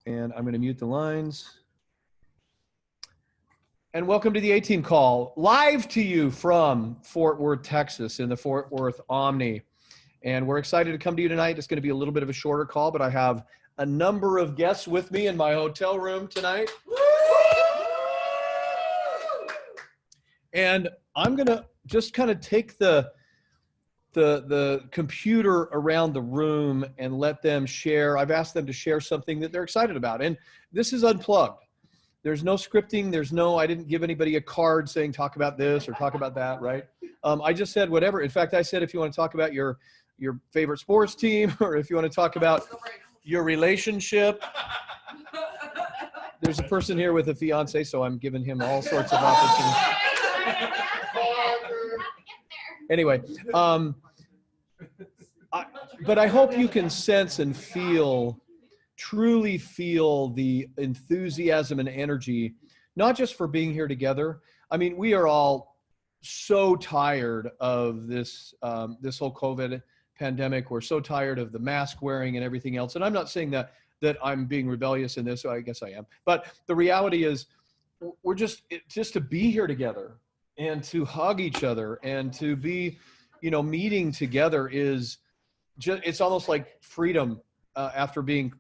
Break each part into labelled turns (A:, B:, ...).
A: And I'm going to mute the lines. And welcome to the A-Team call, live to you from Fort Worth, Texas, in the Fort Worth Omni. And we're excited to come to you tonight. It's going to be a little bit of a shorter call, but I have a number of guests with me in my hotel room tonight. And I'm going to just kind of take the computer around the room and let them share. I've asked them to share something that they're excited about. And this is unplugged. There's no scripting. I didn't give anybody a card saying talk about this or talk about that, right? I just said whatever. In fact, I said if you want to talk about your favorite sports team or if you want to talk about your relationship. There's a person here with a fiance, so I'm giving him all sorts of opportunities. Anyway, but I hope you can sense and truly feel the enthusiasm and energy, not just for being here together. I mean, we are all so tired of this whole COVID pandemic. We're so tired of the mask wearing and everything else. And I'm not saying that I'm being rebellious in this, so I guess I am. But the reality is we're just to be here together and to hug each other and to be, meeting together is just, it's almost like freedom after being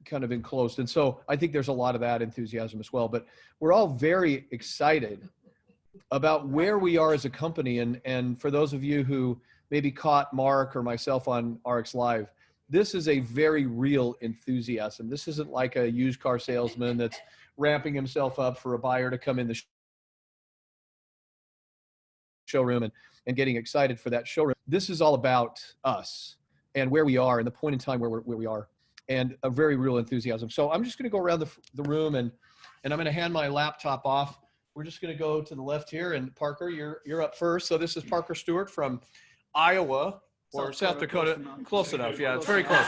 A: kind of enclosed. And so I think there's a lot of that enthusiasm as well, but we're all very excited about where we are as a company. And for those of you who maybe caught Mark or myself on ARIIX Live, this is a very real enthusiasm. This isn't like a used car salesman that's ramping himself up for a buyer to come in the showroom and getting excited for that showroom. This is all about us and where we are and the point in time where we are, and a very real enthusiasm. So I'm just going to go around the room and I'm going to hand my laptop off. We're just going to go to the left here, and Parker, you're up first. So this is Parker Stewart from Iowa or South Dakota. Close enough. Yeah, it's very close.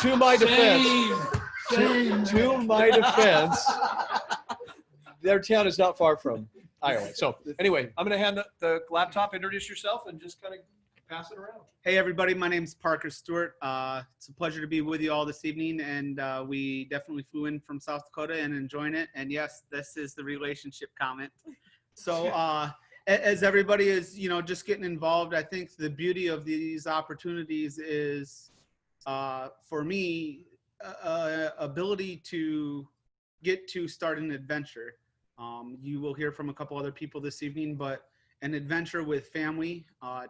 A: To my defense, to my defense, their town is not far from Iowa. So anyway, I'm going to hand the laptop, introduce yourself, and just kind of pass it around.
B: Hey everybody, my name's Parker Stewart. It's a pleasure to be with you all this evening, and we definitely flew in from South Dakota and enjoying it. And yes, this is the relationship comment. So as everybody is, just getting involved, I think the beauty of these opportunities is, for me, ability to get to start an adventure. You will hear from a couple other people this evening, but an adventure with family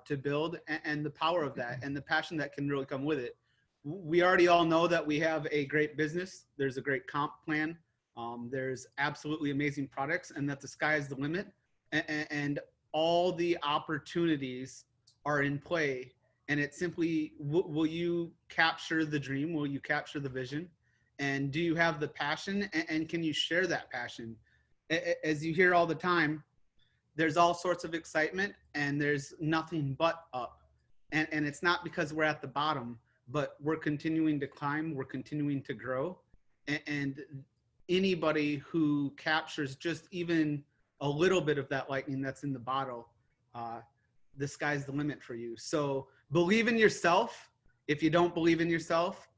B: to build, and the power of that and the passion that can really come with it. We already all know that we have a great business. There's a great comp plan. There's absolutely amazing products, and that the sky is the limit. And all the opportunities are in play. And it's simply, will you capture the dream? Will you capture the vision? And do you have the passion? And can you share that passion? As you hear all the time, there's all sorts of excitement and there's nothing but up. And it's not because we're at the bottom, but we're continuing to climb, we're continuing to grow. And anybody who captures just even a little bit of that lightning that's in the bottle, the sky's the limit for you. So believe in yourself. If you don't believe in yourself,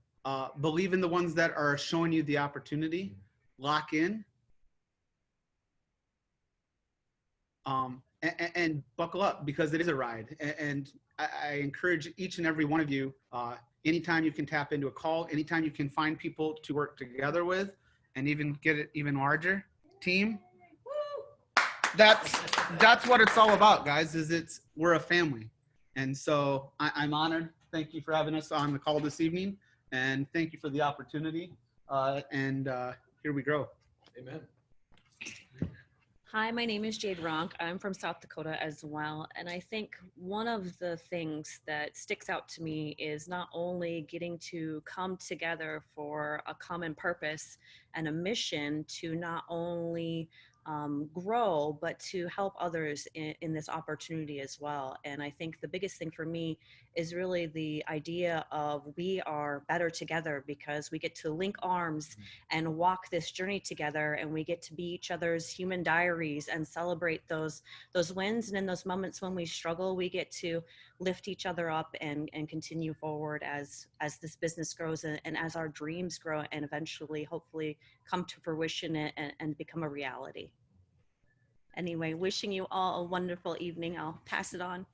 B: believe in the ones that are showing you the opportunity. Lock in. And buckle up, because it is a ride. And I encourage each and every one of you, anytime you can tap into a call, anytime you can find people to work together with and even get it even larger team. That's what it's all about, guys, we're a family. And so I'm honored. Thank you for having us on the call this evening, and thank you for the opportunity. And here we go.
A: Amen.
C: Hi, my name is Jade Ronk. I'm from South Dakota as well. And I think one of the things that sticks out to me is not only getting to come together for a common purpose and a mission to not only grow, but to help others in this opportunity as well. And I think the biggest thing for me is really the idea of we are better together because we get to link arms and walk this journey together, and we get to be each other's human diaries and celebrate those wins. And in those moments when we struggle, we get to lift each other up and continue forward as this business grows and as our dreams grow and eventually hopefully come to fruition and become a reality. Anyway, wishing you all a wonderful evening. I'll pass it on.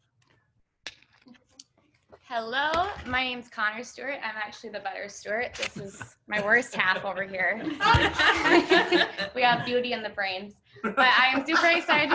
D: Hello, my name's Connor Stewart. I'm actually the better Stewart. This is my worst half over here. We have beauty in the brains. But I am super excited.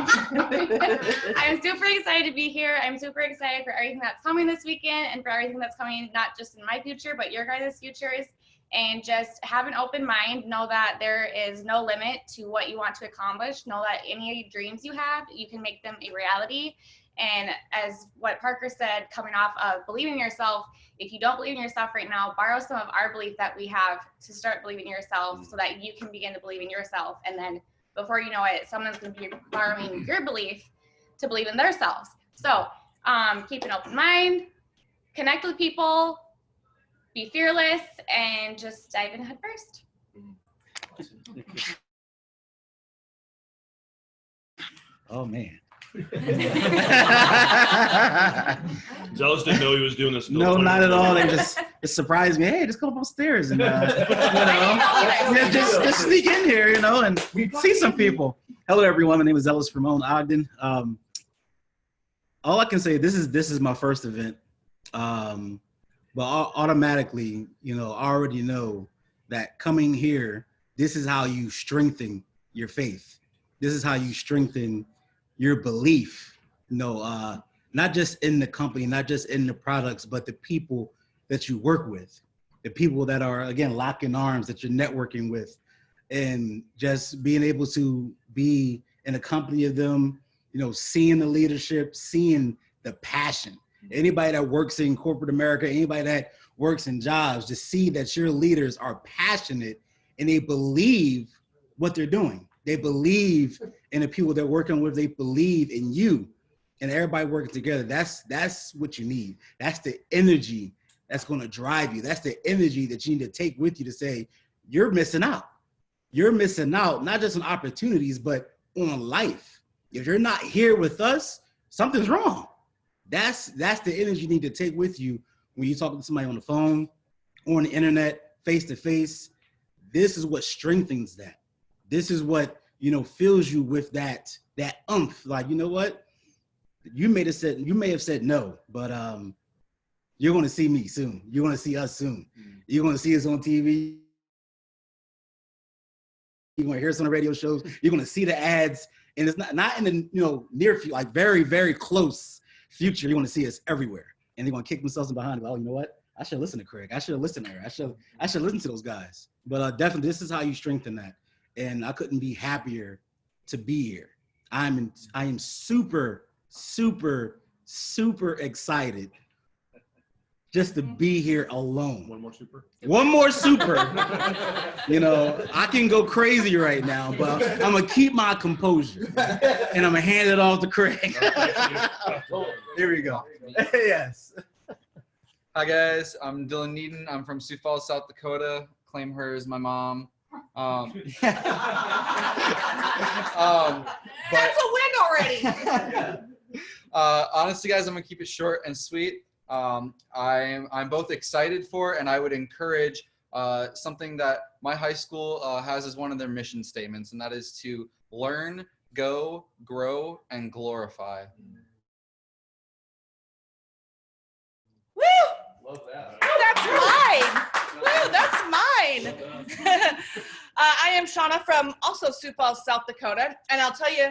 D: I'm super excited to be here. I'm super excited for everything that's coming this weekend and for everything that's coming, not just in my future, but your guys' futures. And just have an open mind. Know that there is no limit to what you want to accomplish. Know that any dreams you have, you can make them a reality. And as what Parker said, coming off of believing in yourself, if you don't believe in yourself right now, borrow some of our belief that we have to start believing in yourself so that you can begin to believe in yourself. And then before you know it, someone's going to be borrowing your belief to believe in themselves. So keep an open mind, connect with people, be fearless, and just dive in head first.
E: Oh, man.
F: Zealous didn't know he was doing this.
E: No, not at all. They just surprised me. Hey, just come up upstairs and just sneak in here, and see some people. Hello, everyone. My name is Zealous Ramon Ogden. All I can say, this is my first event, but automatically, I already know that coming here, this is how you strengthen your faith. This is how you strengthen your belief, not just in the company, not just in the products, but the people that you work with, the people that are, again, locking arms, that you're networking with, and just being able to be in a company of them, seeing the leadership, seeing the passion. Anybody that works in corporate America, anybody that works in jobs, just see that your leaders are passionate and they believe what they're doing. They believe in the people they're working with. They believe in you, and everybody working together. That's what you need. That's the energy that's going to drive you. That's the energy that you need to take with you to say, you're missing out. You're missing out, not just on opportunities, but on life. If you're not here with us, something's wrong. That's the energy you need to take with you when you're talking to somebody on the phone or on the internet, face to face. This is what strengthens that. This is what, fills you with that oomph. Like, you know what? You may have said no, but you're going to see me soon. You're going to see us soon. You're going to see us on TV. You're going to hear us on the radio shows. You're going to see the ads. And it's not in the near future, like very, very close future. You're going to see us everywhere. And they're going to kick themselves in behind. Oh, you know what? I should listen to Craig. I should listen to her. I should listen to those guys. But definitely, this is how you strengthen that. And I couldn't be happier to be here. I am super, super, super excited just to be here alone.
F: One more super.
E: One more super. I can go crazy right now, but I'm going to keep my composure. And I'm going to hand it off to Craig. Here we go. Yes.
G: Hi, guys. I'm Dylan Needon. I'm from Sioux Falls, South Dakota. Claim her as my mom.
H: That's a win already.
G: Honestly, guys, I'm gonna keep it short and sweet. I'm both excited for, and I would encourage something that my high school has as one of their mission statements, and that is to learn, go, grow, and glorify.
H: Woo! Love that. Oh, that's mine. I am Shauna from also Sioux Falls, South Dakota, and I'll tell you,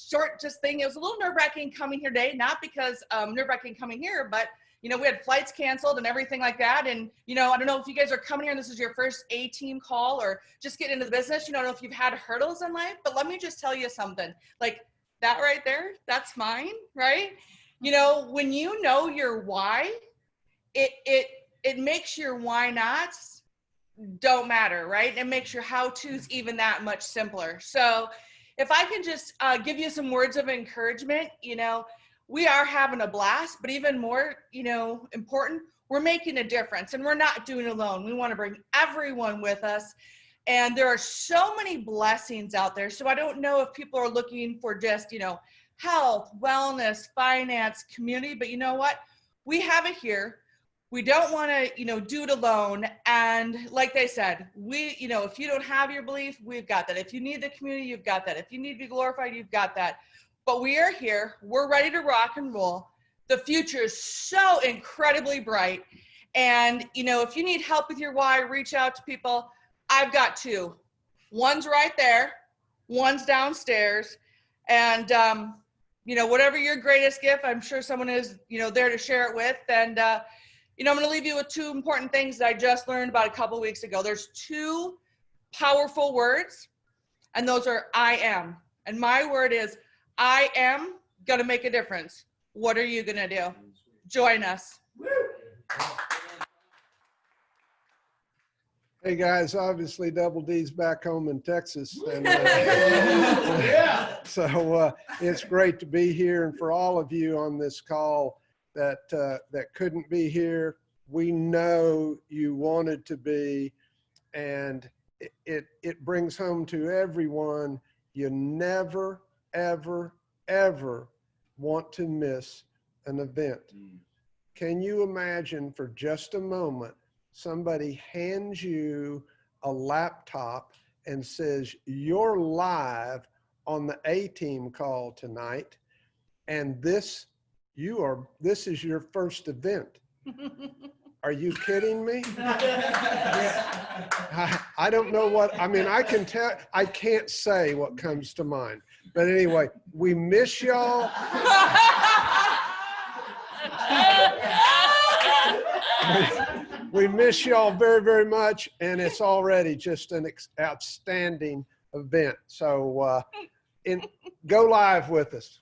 H: short just thing, it was a little nerve-wracking coming here today, not because nerve-wracking coming here, but we had flights canceled and everything like that, and I don't know if you guys are coming here and this is your first A-team call or just getting into the business. I don't know if you've had hurdles in life, but let me just tell you something, like that right there, that's mine, right? When you know your why, it makes your why nots don't matter, right? It makes your how-tos even that much simpler. So if I can just give you some words of encouragement, we are having a blast, but even more, you know, important, we're making a difference, and we're not doing it alone. We want to bring everyone with us. And there are so many blessings out there. So I don't know if people are looking for just, you know, health, wellness, finance, community, but you know what? We have it here. We don't want to, you know, do it alone. And like they said, we, you know, if you don't have your belief, we've got that. If you need the community, you've got that. If you need to be glorified, you've got that. But we are here. We're ready to rock and roll. The future is so incredibly bright. And, you know, if you need help with your why, reach out to people. I've got two. One's right there. One's downstairs. And, you know, whatever your greatest gift, I'm sure someone is, you know, there to share it with. And, you know, I'm going to leave you with two important things that I just learned about a couple weeks ago. There's two powerful words, and those are I am. And my word is, I am going to make a difference. What are you going to do? Join us.
I: Hey guys, obviously Double D's back home in Texas, and so it's great to be here. And for all of you on this call that couldn't be here, we know you wanted to be, and it brings home to everyone. You never, ever, ever want to miss an event. Can you imagine for just a moment? Somebody hands you a laptop and says, you're live on the A-team call tonight, and this is your first event. Are you kidding me? I don't know what, I mean, I can tell, I can't say what comes to mind. But anyway, we miss y'all. We miss y'all very, very much, and it's already just an outstanding event. So go live with us.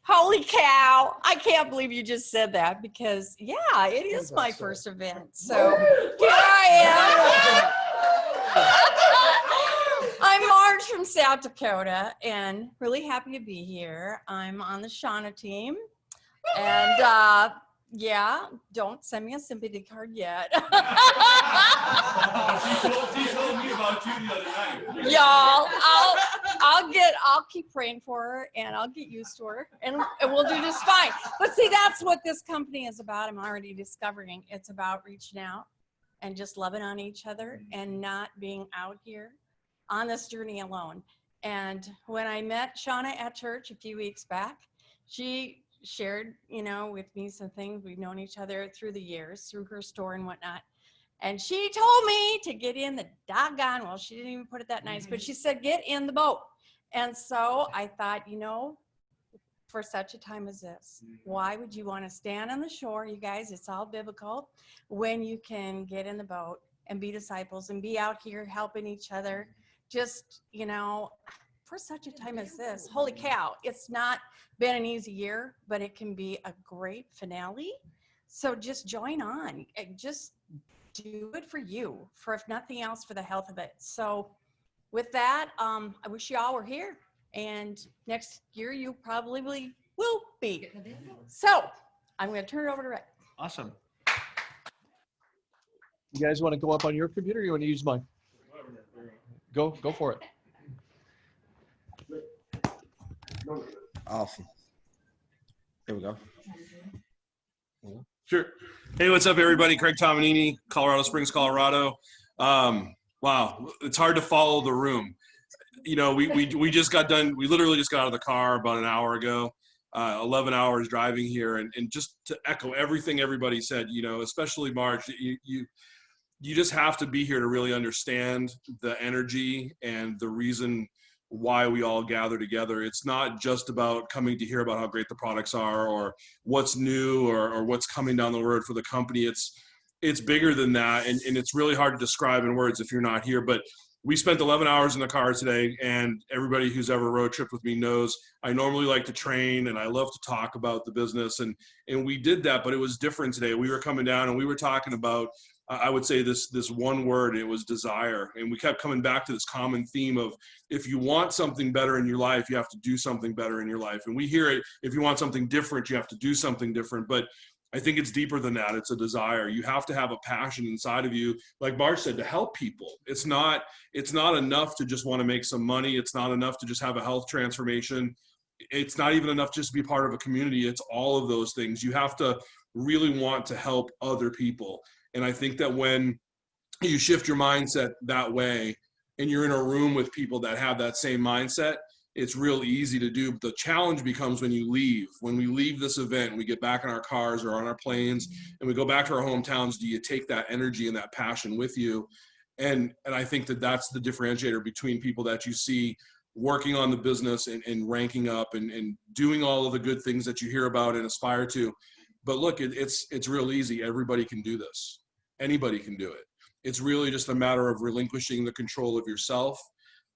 J: Holy cow. I can't believe you just said that, because, yeah, it is my first event. So here I am. I'm Marge from South Dakota, and really happy to be here. I'm on the Shauna team. And yeah, don't send me a sympathy card yet.
F: She told me about you the other night.
J: Y'all, I'll keep praying for her, and I'll get used to her, and we'll do just fine. But see, that's what this company is about. I'm already discovering it's about reaching out and just loving on each other and not being out here on this journey alone. And when I met Shauna at church a few weeks back, she shared, you know, with me some things. We've known each other through the years, through her store and whatnot. And she told me to get in the doggone, well, she didn't even put it that nice, but she said, get in the boat. And so I thought, you know, for such a time as this, why would you want to stand on the shore, you guys, it's all biblical, when you can get in the boat and be disciples and be out here helping each other, just, you know, for such a time as this. Holy cow, it's not been an easy year, but it can be a great finale. So just join on, just do it for you, for if nothing else, for the health of it. So with that, I wish you all were here, and next year you probably will be. So I'm going to turn it over to Rick.
A: Awesome. You guys want to go up on your computer, or you want to use mine? Go for it.
K: Awesome. There we go.
F: Sure. Hey, what's up, everybody? Craig Tomanini, Colorado Springs, Colorado. Wow, it's hard to follow the room. You know, we just got done. We literally just got out of the car about an hour ago. 11 hours driving here, and just to echo everything everybody said. You know, especially Marge, you just have to be here to really understand the energy and the reason why we all gather together. It's not just about coming to hear about how great the products are or what's new or what's coming down the road for the company. It's bigger than that, and it's really hard to describe in words if you're not here. But we spent 11 hours in the car today, and everybody who's ever road tripped with me knows I normally like to train and I love to talk about the business, and we did that, but it was different today. We were coming down and we were talking about I would say this one word, it was desire. And we kept coming back to this common theme of, if you want something better in your life, you have to do something better in your life. And we hear it, if you want something different, you have to do something different. But I think it's deeper than that. It's a desire. You have to have a passion inside of you, like Marge said, to help people. It's not enough to just want to make some money. It's not enough to just have a health transformation. It's not even enough just to be part of a community. It's all of those things. You have to really want to help other people. And I think that when you shift your mindset that way and you're in a room with people that have that same mindset, it's real easy to do. But the challenge becomes when you leave. When we leave this event, we get back in our cars or on our planes and we go back to our hometowns, do you take that energy and that passion with you? And I think that that's the differentiator between people that you see working on the business and ranking up and doing all of the good things that you hear about and aspire to. But look, it's real easy. Everybody can do this. Anybody can do it. It's really just a matter of relinquishing the control of yourself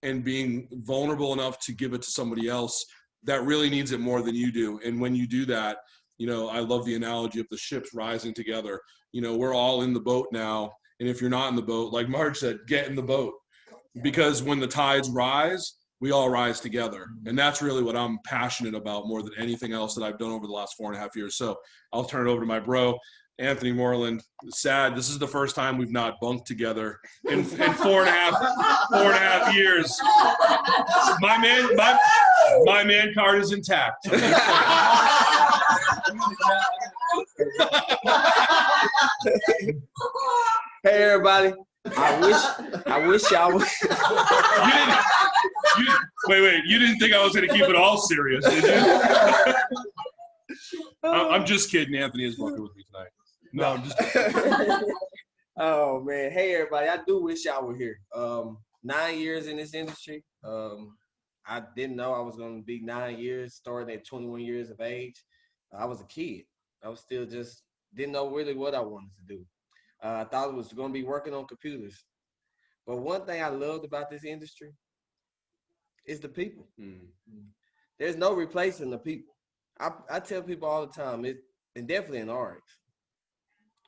F: and being vulnerable enough to give it to somebody else that really needs it more than you do. And when you do that, you know, I love the analogy of the ships rising together. You know, we're all in the boat now. And if you're not in the boat, like Marge said, get in the boat. Because when the tides rise, we all rise together. And that's really what I'm passionate about more than anything else that I've done over the last 4.5 years. So I'll turn it over to my bro, Anthony Moreland. Sad, this is the first time we've not bunked together in 4.5 years. My man card is intact.
K: Hey everybody. I wish y'all would.
F: Wait, you didn't think I was gonna keep it all serious, did you? I'm just kidding. Anthony is bunking with me tonight. No, I'm just
K: Oh man. Hey everybody. I do wish y'all were here. 9 years in this industry. I didn't know I was gonna be 9 years, starting at 21 years of age. I was a kid. I was still just didn't know really what I wanted to do. I thought it was gonna be working on computers. But one thing I loved about this industry is the people. There's no replacing the people. I tell people all the time, and definitely in ARIIX,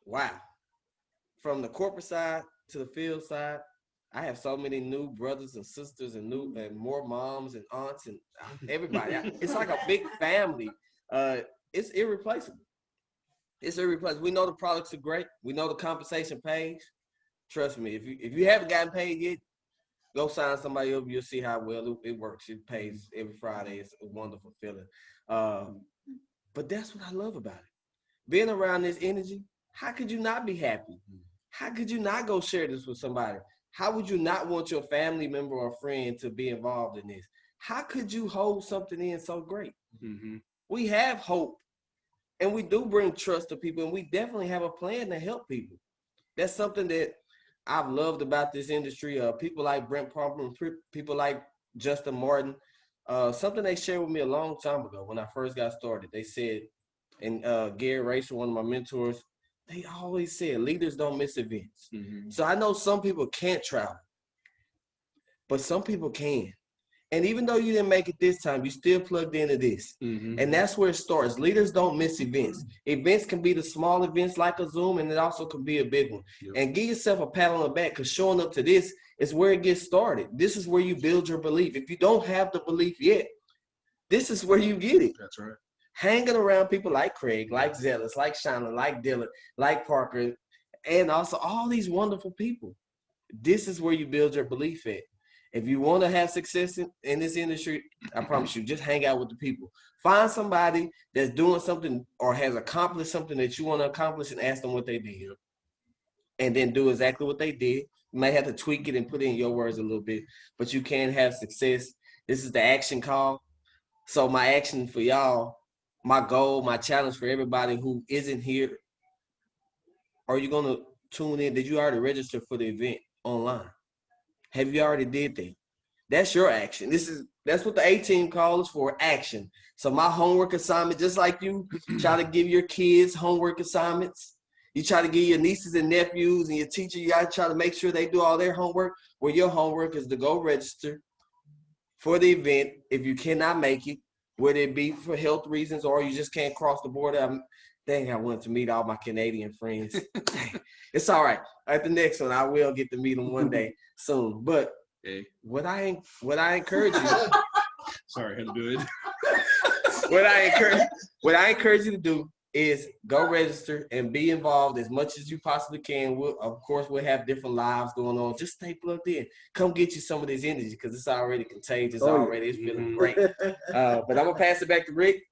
K: wow. From the corporate side to the field side, I have so many new brothers and sisters and more moms and aunts and everybody. It's like a big family. It's irreplaceable. It's irreplaceable. We know the products are great. We know the compensation pays. Trust me, if you haven't gotten paid yet, go sign somebody up. You'll see how well it works. It pays every Friday. It's a wonderful feeling. But that's what I love about it. Being around this energy, how could you not be happy? How could you not go share this with somebody? How would you not want your family member or friend to be involved in this? How could you hold something in so great? We have hope, and we do bring trust to people, and we definitely have a plan to help people. That's something that I've loved about this industry. People like Brent Palmer, people like Justin Martin, something they shared with me a long time ago when I first got started. They said, and Gary Racer, one of my mentors, they always said, leaders don't miss events. So I know some people can't travel, but some people can. And even though you didn't make it this time, you still plugged into this. And that's where it starts. Leaders don't miss events. Events can be the small events like a Zoom, and it also can be a big one. And give yourself a pat on the back, because showing up to this is where it gets started. This is where you build your belief. If you don't have the belief yet, this is where you get it.
F: That's right.
K: Hanging around people like Craig, like Zealous, like Shauna, like Dylan, like Parker, and also all these wonderful people. This is where you build your belief at. If you want to have success in this industry, I promise you, just hang out with the people. Find somebody that's doing something or has accomplished something that you want to accomplish and ask them what they did. And then do exactly what they did. You might have to tweak it and put it in your words a little bit, but you can have success. This is the action call. So my action for y'all, my goal, my challenge for everybody who isn't here, are you going to tune in? Did you already register for the event online? Have you already did that? That's your action. That's what the A-team call is for, action. So my homework assignment, just like you try to give your kids homework assignments, you try to give your nieces and nephews and your teacher, you got to try to make sure they do all their homework. Well, your homework is to go register for the event. If you cannot make it, whether it be for health reasons or you just can't cross the border, Dang, I wanted to meet all my Canadian friends. It's all right. At the next one, I will get to meet them one day soon. But what I encourage you,
F: Sorry, I had to do it.
K: what I encourage you to do is go register and be involved as much as you possibly can. Of course, we'll have different lives going on. Just stay plugged in. Come get you some of this energy because it's already contagious already. It's feeling great. But I'm going to pass it back to Rick.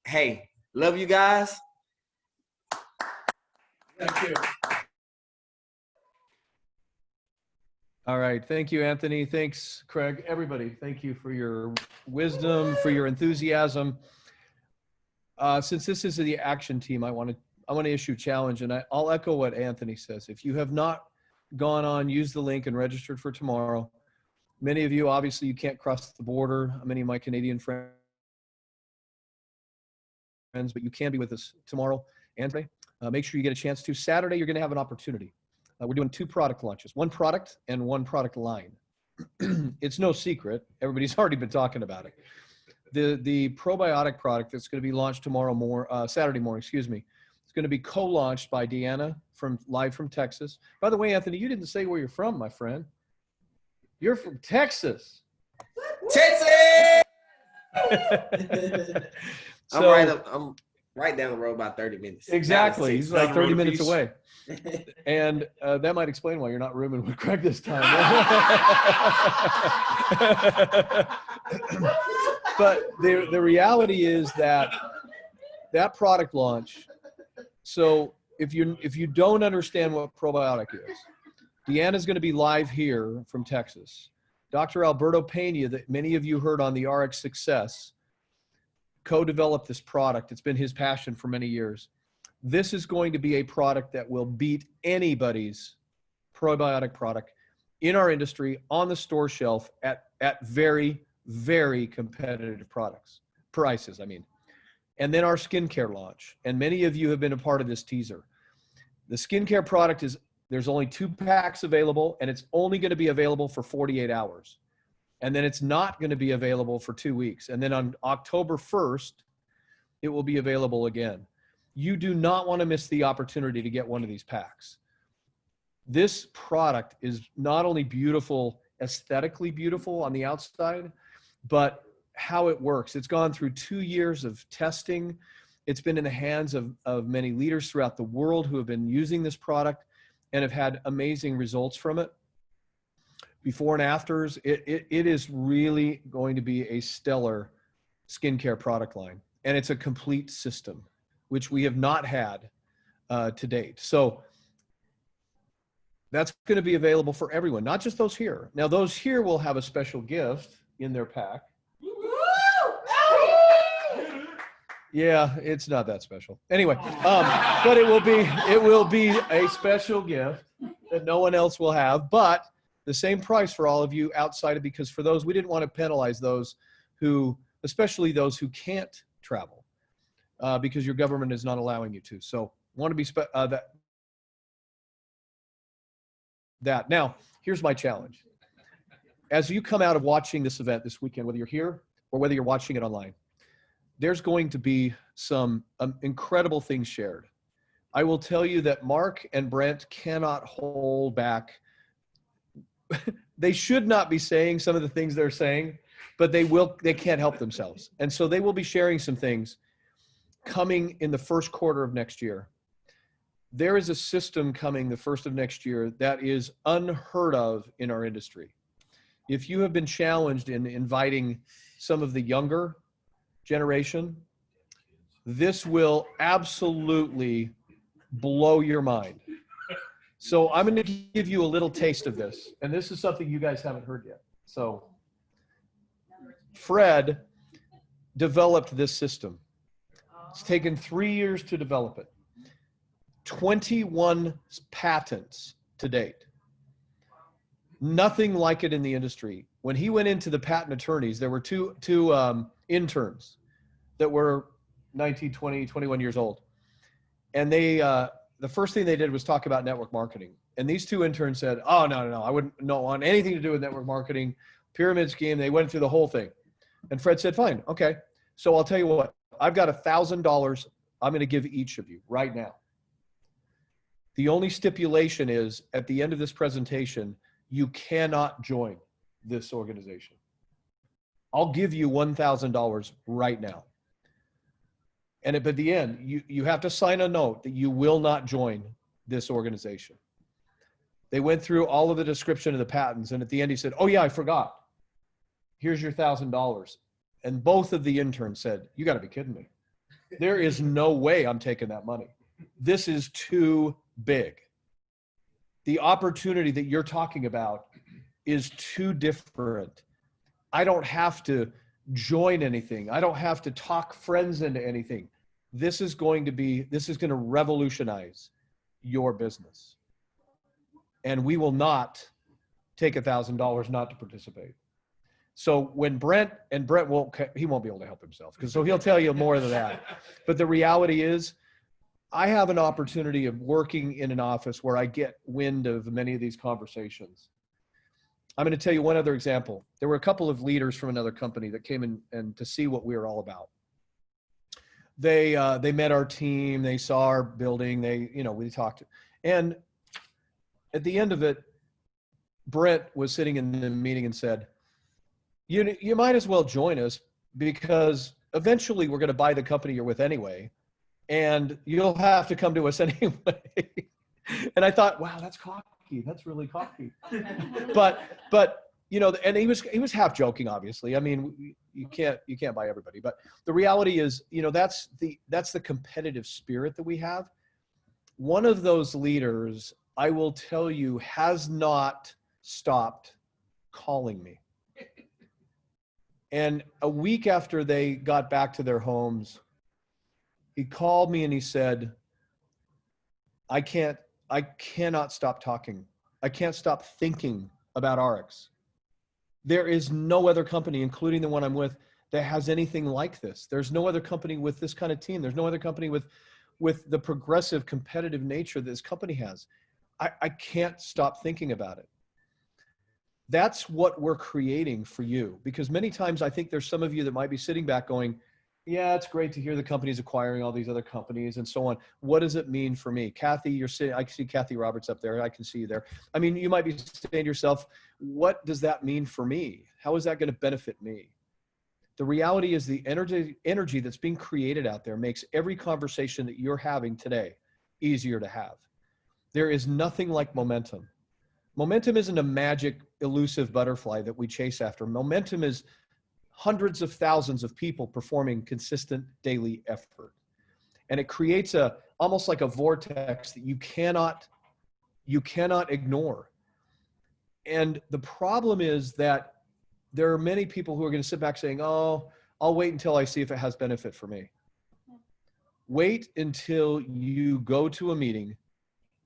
K: Hey, love you guys.
A: Thank you. All right. Thank you, Anthony. Thanks, Craig. Everybody, thank you for your wisdom, for your enthusiasm. Since this is the action team, I want to issue a challenge, and I'll echo what Anthony says. If you have not gone on, use the link and registered for tomorrow. Many of you, obviously, you can't cross the border. Many of my Canadian friends, but you can be with us tomorrow and today. Make sure you get a chance to. Saturday, you're going to have an opportunity. We're doing 2 product launches, 1 product and 1 product line. It's no secret. Everybody's already been talking about it. The probiotic product that's going to be launched Saturday morning, excuse me. It's going to be co-launched by Deanna live from Texas. By the way, Anthony, you didn't say where you're from, my friend. You're from Texas.
K: Texas!
A: So,
K: I'm right down the road about 30 minutes.
A: Exactly. He's like 30 minutes away.
K: away.
A: And that might explain why you're not rooming with Craig this time. But the reality is that product launch, so if you don't understand what probiotic is, Deanna's going to be live here from Texas. Dr. Alberto Pena, that many of you heard on the ARIIX Success, co-developed this product. It's been his passion for many years. This is going to be a product that will beat anybody's probiotic product in our industry on the store shelf at very, very competitive prices, I mean. And then our skincare launch. And many of you have been a part of this teaser. The skincare product there's only 2 packs available, and it's only going to be available for 48 hours. And then it's not going to be available for 2 weeks. And then on October 1st, it will be available again. You do not want to miss the opportunity to get one of these packs. This product is not only beautiful, aesthetically beautiful on the outside, but how it works. It's gone through 2 years of testing. It's been in the hands of many leaders throughout the world who have been using this product and have had amazing results from it. Before and afters, it is really going to be a stellar skincare product line. And it's a complete system, which we have not had to date. So that's going to be available for everyone, not just those here. Now, those here will have a special gift in their pack. Yeah, it's not that special. Anyway, but it will be a special gift that no one else will have, but the same price for all of you outside of, because for those, we didn't want to penalize those who, especially those who can't travel, because your government is not allowing you to. So want to be that. Now, here's my challenge. As you come out of watching this event this weekend, whether you're here or whether you're watching it online, there's going to be some incredible things shared. I will tell you that Mark and Brent cannot hold back. They should not be saying some of the things they're saying, but they can't help themselves. And so they will be sharing some things coming in the first quarter of next year. There is a system coming the first of next year that is unheard of in our industry. If you have been challenged in inviting some of the younger generation, this will absolutely blow your mind. So I'm going to give you a little taste of this, and this is something you guys haven't heard yet. So Fred developed this system. It's taken 3 years to develop it. 21 patents to date. Nothing like it in the industry. When he went into the patent attorneys, there were two interns that were 19, 20, 21 years old. And they, the first thing they did was talk about network marketing. And these 2 interns said, oh, no, I wouldn't want anything to do with network marketing, pyramid scheme. They went through the whole thing. And Fred said, fine, okay. So I'll tell you what, I've got $1,000 I'm going to give each of you right now. The only stipulation is at the end of this presentation, you cannot join this organization. I'll give you $1,000 right now. And at the end, you have to sign a note that you will not join this organization. They went through all of the description of the patents. And at the end, he said, oh yeah, I forgot. Here's your $1,000. And both of the interns said, you got to be kidding me. There is no way I'm taking that money. This is too big. The opportunity that you're talking about is too different. I don't have to join anything. I don't have to talk friends into anything. This is going to revolutionize your business. And we will not take $1,000 not to participate. So when Brent won't be able to help himself, so he'll tell you more than that. But the reality is, I have an opportunity of working in an office where I get wind of many of these conversations. I'm going to tell you one other example. There were a couple of leaders from another company that came in and to see what we were all about. They met our team, they saw our building, we talked. And at the end of it, Brent was sitting in the meeting and said, you might as well join us because eventually we're going to buy the company you're with anyway, and you'll have to come to us anyway. And I thought, wow, that's cocky. That's really cocky. But and he was half joking, obviously. I mean, you can't buy everybody, but the reality is, that's the competitive spirit that we have. One of those leaders, I will tell you, has not stopped calling me. And a week after they got back to their homes, he called me and he said, I cannot stop talking. I can't stop thinking about ARIIX. There is no other company, including the one I'm with, that has anything like this. There's no other company with this kind of team. There's no other company with the progressive, competitive nature that this company has. I can't stop thinking about it. That's what we're creating for you, because many times I think there's some of you that might be sitting back going, yeah, it's great to hear the company's acquiring all these other companies and so on. What does it mean for me? Kathy, you're sitting, I can see Kathy Roberts up there. I can see you there. I mean, you might be saying to yourself, what does that mean for me? How is that going to benefit me? The reality is the energy that's being created out there makes every conversation that you're having today easier to have. There is nothing like momentum. Momentum isn't a magic, elusive butterfly that we chase after. Momentum is hundreds of thousands of people performing consistent daily effort. And it creates almost like a vortex that you cannot ignore. And the problem is that there are many people who are going to sit back saying, oh, I'll wait until I see if it has benefit for me. Wait until you go to a meeting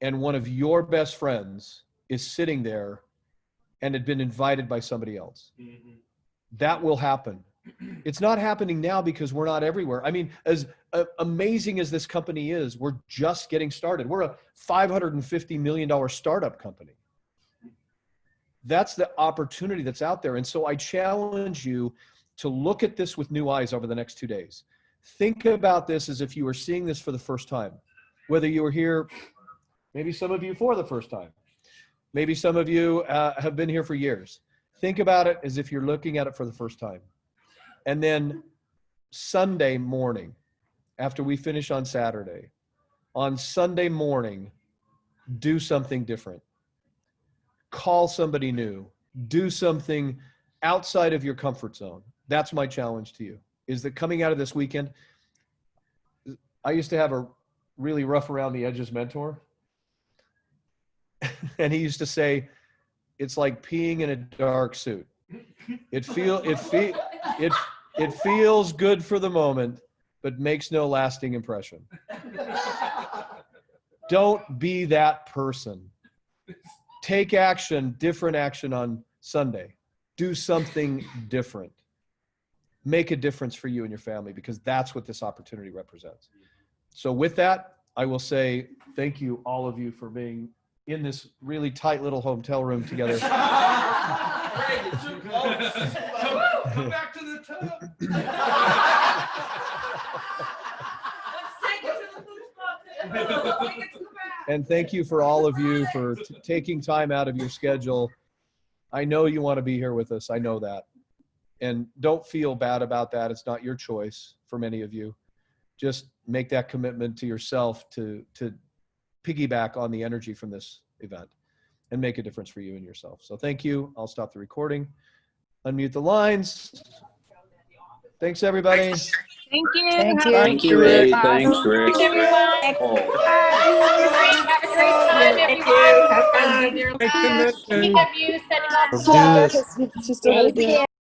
A: and one of your best friends is sitting there and had been invited by somebody else. Mm-hmm. That will happen. It's not happening now because we're not everywhere. I mean, as amazing as this company is, we're just getting started. We're a $550 million startup company. That's the opportunity that's out there. And so I challenge you to look at this with new eyes over the next 2 days. Think about this as if you were seeing this for the first time, whether you were here, maybe some of you for the first time. Maybe some of you have been here for years. Think about it as if you're looking at it for the first time. And then Sunday morning, after we finish on Saturday, on Sunday morning, do something different. Call somebody new. Do something outside of your comfort zone. That's my challenge to you, is that coming out of this weekend, I used to have a really rough around the edges mentor. And he used to say, it's like peeing in a dark suit. It feels good for the moment, but makes no lasting impression. Don't be that person. Take action, different action on Sunday. Do something different. Make a difference for you and your family, because that's what this opportunity represents. So with that, I will say thank you, all of you, for being in this really tight little hotel room together.
F: Come back to the tub.
H: Let's take
A: And thank you for all of you for taking time out of your schedule. I know you want to be here with us. I know that. And don't feel bad about that. It's not your choice for many of you. Just make that commitment to yourself to piggyback on the energy from this event and make a difference for you and yourself. So thank you. I'll stop the recording. Unmute the lines. Thanks, everybody.
J: Thank you.
L: Thank you.
M: Thank you, Rick. Thanks, Rick.
D: Thanks, everyone.
M: Oh.
D: Have a great time,
L: Thank
D: everyone.
L: you. Have fun.
D: BW setting up.
L: Let's do this. She still got to do it.